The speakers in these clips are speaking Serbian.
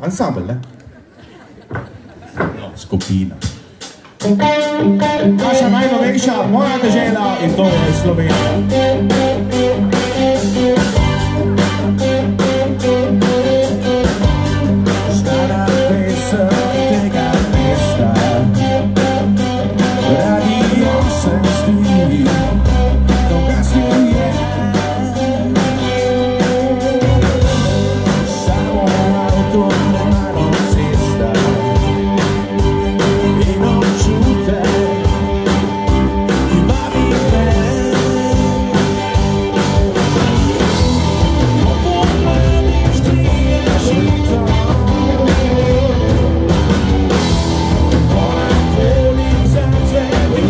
Ensemble, ne? No, skupina. Naša najnovejša, moja dežela in to je Slovenija. Stara pesem tega mesta, radio se zdi, ko gasnil je. Samo avto premalo cesta in občutek, ki vabi me. Ko pogledam, skriješ žito, ko naokoli zacveti.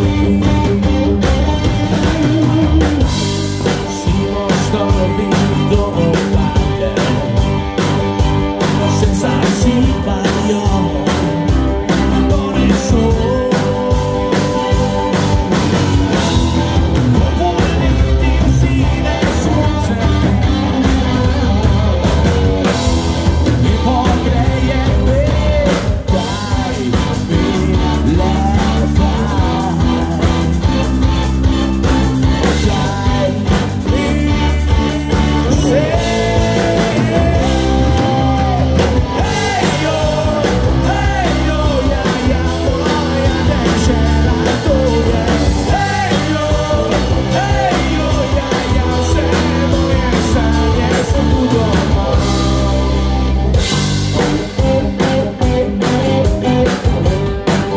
Vsi mostovi do obale se zasipajo in poneso. Ko poleti vzide sonce in pogreje me, kaj mi leta. Daj mi se. Hejo, hejo, ja, ja, moja dežela to je. Hejo, hejo, ja, ja, vse moje sanje so tu doma.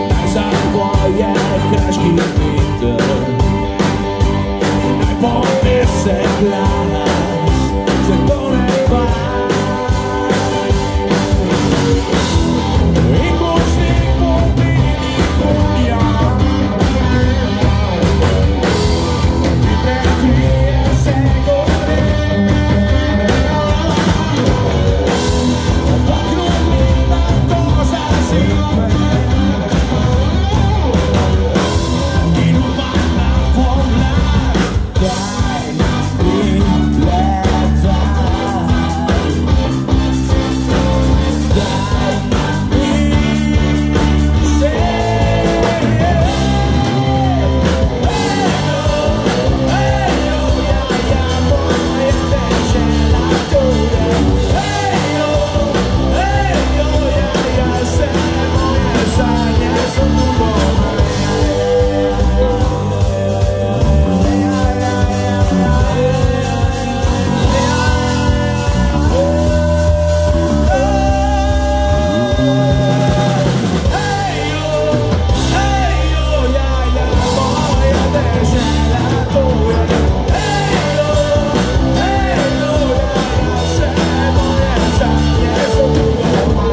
Naj zapoje kraški veter, naj ponese glas vse do neba. In ko sneg pomeni konja, mi prekrije vse gore. Pokrunila to zasipe in upam na pomlad, kaj mi leta. Daj mi se. Hejo, hejo, ja, ja, moja dežela to je. Hejo, hejo, ja, ja, vse moje sanje so tu doma. Hejo, hejo, ja, ja, moja dežela to je. Hejo, hejo, ja, ja, vse moje sanje so tu doma.